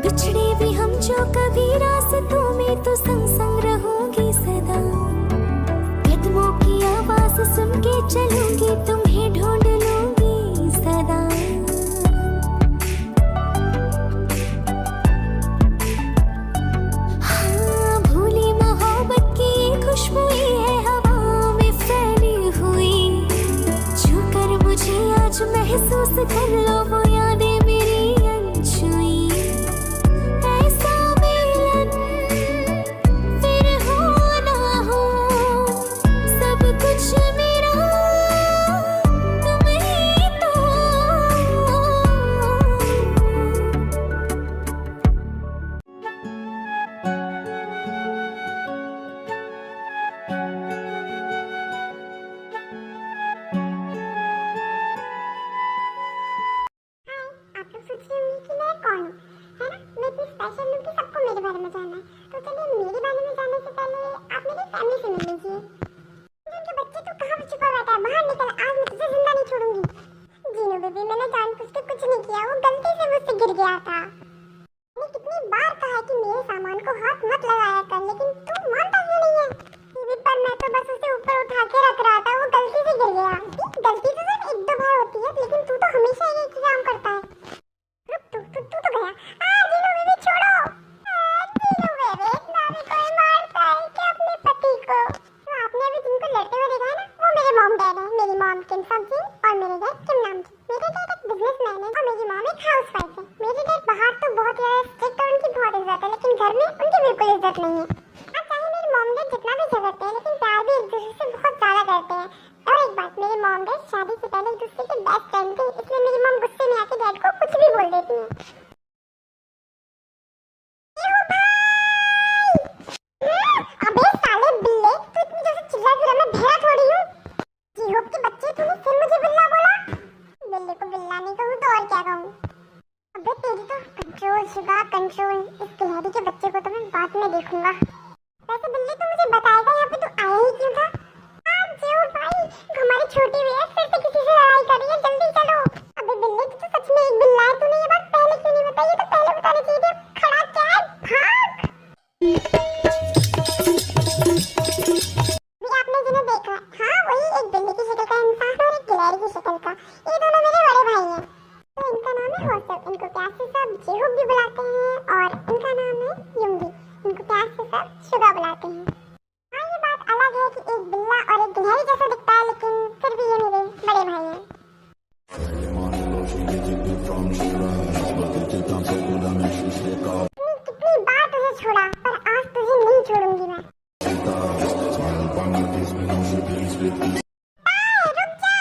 बिछड़े भी हम जो कभी रास्तों में तो संग संग रहोगी सदा। कदमों की आवाज सुन के चलूंगी, तुम्हें ढूंढ लूंगी सदा। हाँ, भूली मोहब्बत की ये खुशबू है हवा में फैली हुई। छू कर मुझे आज महसूस कर लो वो यादें मेरी अनछुई। ऐसा मिलन फिर हो ना हो, सब कुछ मेरा तुम ही तो। आप लोग सोच रहे होंगे कि मैं कौन हूँ, है ना? मैं इतनी स्पेशल हूँ कि सबको मेरे बारे में जानना है। तो चलिए, मेरे बारे में जानने से पहले आप मेरी फैमिली से मिल लीजिए। उनके बच्चे तो कहाँ छुपा बैठा है, बाहर निकल, आज मैं तुझे जिंदा नहीं छोड़ूंगी। जीनू बेबी, मैंने जानबूझ के कुछ नहीं किया, वो गलती से मुझसे गिर गया था। मैंने कितनी बार कहा है कि मेरे सामान को हाथ मत लगाया कर, लेकिन तू मानता क्यों नहीं है? टीवी पर मैं तो बस उसे ऊपर उठा के रख रहा था, वो गलती से गिर गया। गलती तो सिर्फ एक दो बार होती है, लेकिन तू तो हमेशा एक ही काम करता है। तू तो गया। जीनू बेबी छोड़ो। जीनू बेबी, इतना भी कोई मारता है कि अपने पति को? तो आपने अभी जिनको लड़ते हुए देखा है ना, वो मेरे मॉम डैड है। मेरी मॉम किम सब जी और मेरे डैड किम नाम जी। मेरे डैड एक बिजनेसमैन है और मेरी मॉम एक हाउसवाइफ है। मेरे डैड बाहर तो बहुत ज्यादा स्ट्रिक्ट और उनकी बहुत इज्जत है, लेकिन घर में उनकी बिल्कुल इज्जत नहीं है। अब चाहे मेरी मॉम डैड जितना भी झगड़ते हैं, लेकिन प्यार भी एक दूसरे से बहुत ज्यादा करते हैं। और एक बात, मेरे मॉम डैड शादी से पहले एक दूसरे के बेस्ट फ्रेंड थे, इसलिए मेरी मॉम गुस्से में आके डैड को कुछ भी बोल देती है। अबे साले बिल्ले, तू इतनी जोर से चिल्ला क्यों रहा है? मैं भेड़ा थोड़ी हूँ। जी होप के बच्चे, तूने फिर मुझे बिल्ला बोला। बिल्ले को बिल्ला नहीं कहूँ तो और क्या कहूँ? अबे तेरी तो कंट्रोल शुगा कंट्रोल। इस गिलहरी के बच्चे को तो मैं बाद में देखूंगा। वैसे बिल्ले, तू मुझे बताएगा यहाँ पे तू आया ही क्यों था? जो भाई, हमारी छोटी भैया फिर से किसी से लड़ाई कर रही है, जल्दी चलो। अबे बिल्ले, तू तो सच में एक बिल्ला है। तूने ये बात पहले क्यों नहीं बताई? ये तो पहले बतानी चाहिए थी। खड़ा क्या है? भाग। भी आपने जिन्हें देखा, हाँ वही, एक बिल्ली की शक्ल का इंसान और एक गिलहरी की शक्ल का। ये दोनों मेरे बड़े भाई हैं। तो इनका नाम है होसब, इनको प्यार से सब जेहूब भी बुलाते हैं, और इनका नाम है युंगी, इनको प्यार से सब शुगा बुलाते हैं। हाँ, ये बात अलग है कि एक बिल्ला और एक गिलहरी जैसा दिखता है, लेकिन फिर भी ये मेरे बड़े भाई हैं। कितनी बार तुझे छोड़ा, पर आज तुझे नहीं छोड़ूंगी मैं। रुक जा।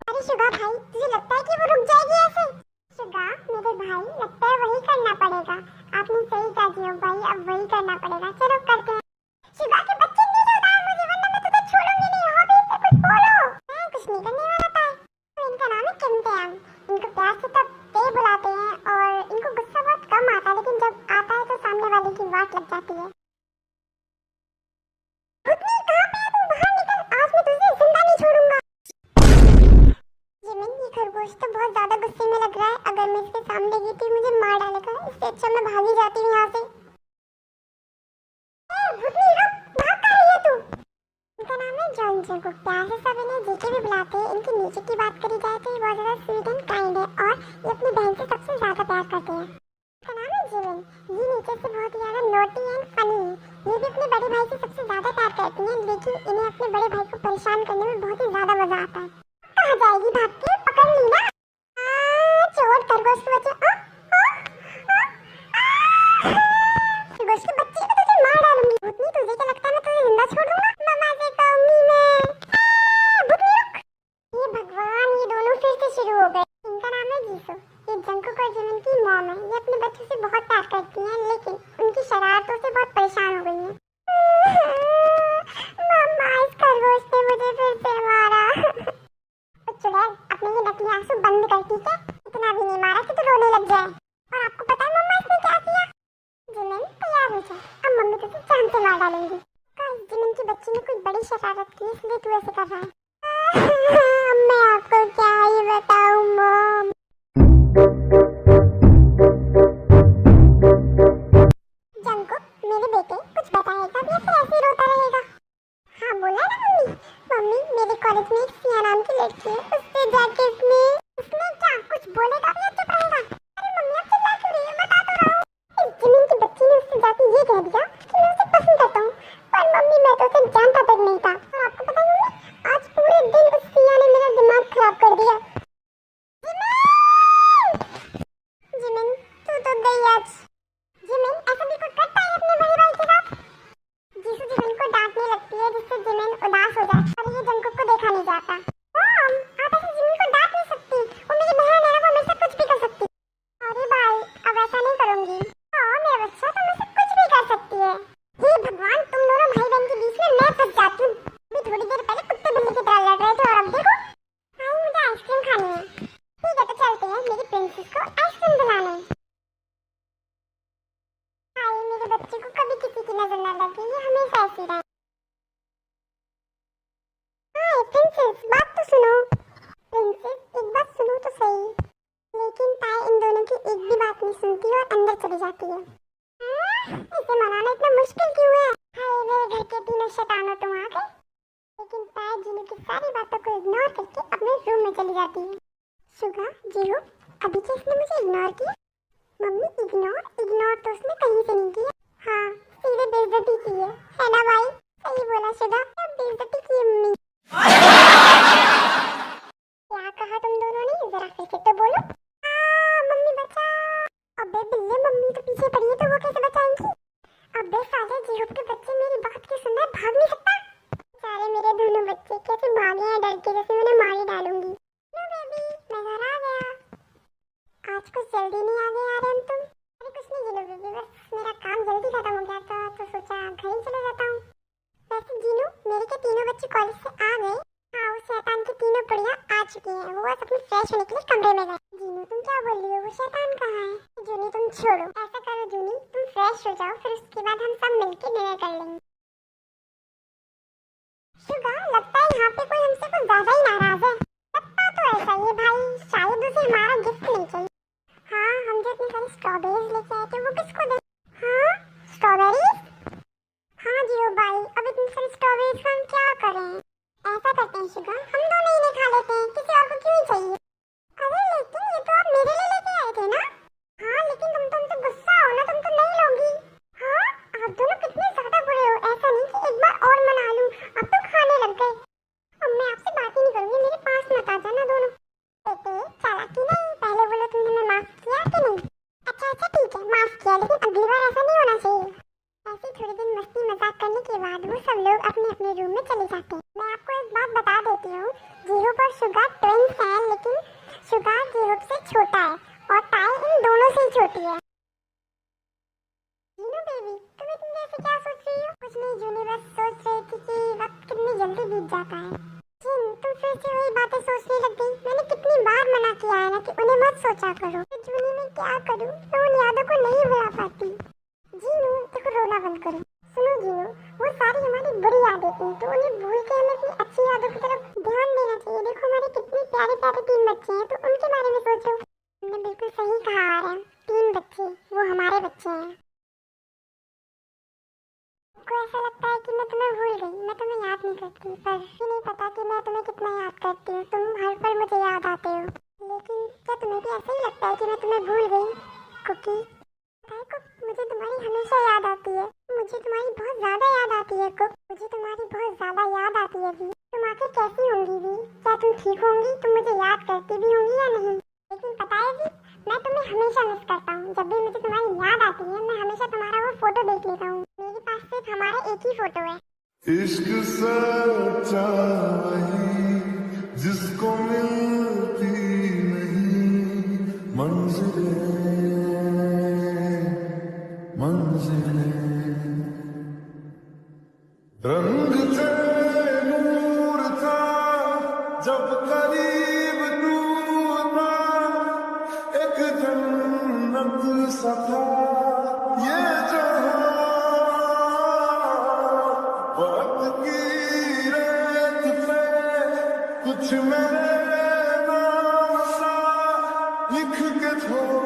अरे शुगा भाई, तुझे लगता है कि वो रुक जाएगी ऐसे? शुगा मेरे भाई, लगता है वही करना पड़ेगा। आपने सही कहा जियो भाई, अब वही करना पड़ेगा। चलो करते हैं। शुगा के बच्चे, नहीं छोड़ा मुझे, वरना मैं तुझे छोड़ूंगी नहीं। हाँ भी, इससे कुछ बोलो। मैं कुछ नहीं करने वाला था। तो इनका नाम है किम तेयांग, इनको प्यार से तब ते बुलाते हैं, और इनको गुस्सा बहुत कम आता है, लेकिन जब आता है तो सामने वाले की वाट लग जाती है। भूतनी, कहाँ पे है तू? बाहर निकल, आज मैं तुझे जिंदा नहीं छोड़ूंगा। जिमिन, ये खरगोश तो बहुत ज्यादा गुस्से में लग रहा है। अगर मैं इसके सामने गई तो मुझे मार डालेगा, इससे अच्छा मैं भाग ही जाती हूँ यहाँ से। भूतनी रुक, भाग कर रही है तू? इनका नाम है जॉन को प्यार से सब इन्हें जीके भी बुलाते हैं। इनके नीचे की बात करी जाए तो ये बहुत ज्यादा स्वीट एंड काइंड है, और ये अपनी बहन से सबसे ज्यादा प्यार करते हैं। इनका नाम है जिमिन, ये नीचे से बहुत ज्यादा नोटी एंड फनी है। ये भी अपने बड़े भाई से सबसे ज्यादा प्यार करती हैं, लेकिन इन्हें अपने बड़े भाई को परेशान करने में बहुत ही ज्यादा मजा आता है। कहाँ जाएगी भाग के? पकड़ ली ना। चोर खरगोश के बच्चे। खरगोश के बच्चे को तुझे मार डालूंगी। भूतनी, तुझे क्या लगता है मैं तुझे जिंदा छोड़ दूंगा? मम्मा से कहूंगी मैं। भूतनी रुक। ये भगवान, ये दोनों फिर से शुरू हो गए। इनका नाम है जीसू, ये जंकुक और जिमिन की मॉम है। ये अपने बच्चों से बहुत प्यार करती हैं, लेकिन उनकी शरारतों से बहुत परेशान हो गई हैं। मम्मा, इस खरगोश ने मुझे फिर से मारा। चुड़ैल, अपने ये नकली आंसू बंद कर, ठीक है? इतना भी नहीं मारा कि तू रोने लग जाए। और आपको पता है मम्मा इसने क्या किया? जिमिन, तैयार हो जा, अब मम्मी तुझे जान से मार डालेंगी। गाइस, की बच्ची ने कोई बड़ी शरारत की इसलिए तू ऐसे कर रहा है। मैं आपको क्या ही बताऊं मॉम। जंकुक मेरे बेटे कुछ बताएगा या फिर ऐसे ही रोता रहेगा? हाँ बोला ना मम्मी। मम्मी मेरे कॉलेज में एक सिया नाम की लड़की है, उससे जाके उसने क्या कुछ बोलेगा या चुप रहेगा? अरे मम्मी आप चिल्ला क्यों रही हो, बता तो रहा हूँ। इस जिमिन की बच्ची ने उससे जाके ये कह दिया कि मैं उसे पसंद करता हूँ, पर मम्मी मैं तो उसे जानता तक नहीं था। और आपको पता है मम्मी आज पूरे दिन उस सिया ने मेरा दिमाग खराब कर दिया। जिमिन तू तो गई आज। जिमिन ऐसा भी कुछ करता है अपने बड़े भाई के साथ? जीसू जिमिन को डांटने लगती है जिससे जिमिन उदास हो जाए और ये जंकुक को देखा नहीं जाता। मॉम आप ऐसे जिमिन को डांट नहीं सकती, वो मेरी बहन है ना, वो मेरे से कुछ भी कर सकती। अरे भाई अब ऐसा नहीं करूंगी। हाँ मेरा बच्चा तुम मुझसे कुछ भी कर सकती है। हे भगवान तुम दोनों भाई बहन के बीच में मैं फंस जाती हूँ। अभी थोड़ी देर पहले कुत्ते बिल्ली की तरह लड़ रहे थे और अब देखो। भाई मुझे आइसक्रीम खानी है। ठीक है तो चलते हैं मेरी प्रिंसेस को आइसक्रीम दिलाने। हाय मेरे बच्चे को कभी किसी की नजर न लगे, ये हमेशा ऐसी रहे। हाय प्रिंसेस बात तो सुनो। प्रिंसेस एक बात सुनो तो सही, लेकिन ताई इन दोनों की एक भी बात नहीं सुनती और अंदर चली जाती है। इसे मनाना इतना मुश्किल क्यों है? हाय मेरे घर के तीनों शैतानों तुम आ गए। लेकिन ताई जीनू की सारी बातों को इग्नोर करके अपने रूम में चली जाती है। शुगा जीरो अभी तो इसने मुझे इग्नोर किया। मम्मी इग्नोर तो उसने कहीं से नहीं किया। हाँ सीधे बेइज्जती की है ना भाई? सही बोला शुगा, अब बेइज्जती की है मम्मी। क्या कहा तुम दोनों ने, जरा फिर से तो बोलो। मम्मी बचा। अबे बिल्ले मम्मी तो पीछे पड़ी है तो वो कैसे बचाएंगी? अबे साले जीरो के बच्चे मेरी बात के सुनना भाग नहीं सकता। सारे मेरे दोनों बच्चे कैसे भागे हैं डर के, जैसे मैंने मार ही डालूंगी। नो बेबी मैं घर आ गया। आज कुछ जल्दी नहीं आगे आ रहे हम तुम? अरे कुछ नहीं जीनू बेबी, बस मेरा काम जल्दी खत्म हो गया था तो सोचा घर ही चले जाता हूँ। वैसे जीनू मेरे के तीनों बच्चे कॉलेज से आ गए। हाँ उस शैतान के तीनों बढ़िया आ चुके हैं, वो बस अपने फ्रेश होने के लिए कमरे में गए। जीनू तुम क्या बोल रही हो, वो शैतान कहाँ है? जूनी तुम छोड़ो, ऐसा करो जूनी तुम फ्रेश हो जाओ, फिर उसके बाद हम सब मिलके डिनर कर लेंगे। शुगा लगता है यहाँ पे कोई हमसे कुछ ज्यादा ही नाराज है। लगता तो ऐसा ही है भाई, शायद उसे हमारा गिफ्ट नहीं चाहिए। हाँ हम जो इतनी सारी स्ट्रॉबेरीज लेके आए थे वो किसको दे? हाँ स्ट्रॉबेरीज? हाँ जीरो भाई अब इतनी सारी स्ट्रॉबेरीज का हम क्या करें? ऐसा करते हैं शुगा हम दोनों ही नहीं खा लेते हैं, किसी और को क्यों ही चाहिए? अरे लेकिन ये तो आप मेरे लिए लेके आए थे ना? हाँ लेकिन तुम तो हमसे गुस्सा हो ना, तुम तो नहीं लोगी। हाँ आप दोनों कितने ज्यादा बुरे हो, ऐसा नहीं कि एक बार और मना लूं, अब तो खाने लग गए। अब मैं आपसे बात ही नहीं करूंगी, मेरे पास मत आ जाना दोनों। बेटे चालाकी नहीं, पहले बोलो तुमने हमें माफ किया कि नहीं? अच्छा ठीक है माफ किया, लेकिन अगली बार ऐसा नहीं होना चाहिए। ऐसे थोड़े दिन मस्ती मजाक करने के बाद वो सब लोग अपने अपने रूम में चले जाते हैं। मैं आपको एक बात बता देती हूँ, जीरूप और शुगा ट्विंस हैं, लेकिन शुगा जीरूप से छोटा है और ताई इन दोनों से ही छोटी है। जीनू बेबी तुम इतनी देर से क्या सोच रही हो? कुछ नहीं जूनी, बस सोच रही थी कि वक्त कितनी जल्दी बीत जाता है। जिन तुम फिर से वही बातें सोचने लग गई। मैंने कितनी बार मना किया है ना कि उन्हें मत सोचा करो। तो जूनी मैं क्या करूँ, मैं उन यादों को नहीं भुला पाती। जीनू देखो रोना बंद करो। सुनो जीनू वो सारी हमारी बुरी यादें थी, तो उन्हें भूल के हमें अपनी अच्छी यादों की तरफ ध्यान देना चाहिए। देखो हमारे कितने प्यारे प्यारे 3 बच्चे हैं, तो उनके बारे में सोचो। तुमने बिल्कुल सही कहा आ रहा है, 3 बच्चे वो हमारे बच्चे हैं। आपको ऐसा लगता है कि मैं तुम्हें भूल गई, मैं तुम्हें याद नहीं करती, पर ये नहीं पता कि मैं तुम्हें कितना याद करती हूँ। तुम हर पल मुझे याद आते हो। लेकिन क्या तुम्हें भी ऐसा ही लगता है कि मैं तुम्हें भूल गई? कुकी मुझे तुम्हारी हमेशा याद आती है, मुझे तुम्हारी बहुत ज्यादा याद आती है कुक, मुझे तुम्हारी बहुत ज्यादा याद आती है भी। तुम आखिर कैसी होंगी भी? क्या तुम ठीक होंगी? तुम मुझे याद करती भी होंगी या नहीं? लेकिन पता है भी मैं तुम्हें हमेशा मिस करता हूँ। जब भी मुझे तुम्हारी याद आती है मैं हमेशा तुम्हारा वो फोटो देख लेता हूँ। मेरे पास सिर्फ हमारा एक ही फोटो है। इश्क सच्चा वही जिसको मिलती नहीं मंजिलें रंग थे नूर था जब करीब तू था, एक जन्नत सा था ये जहां। की रेत पे कुछ मेरे नाम सा लिख के छोड़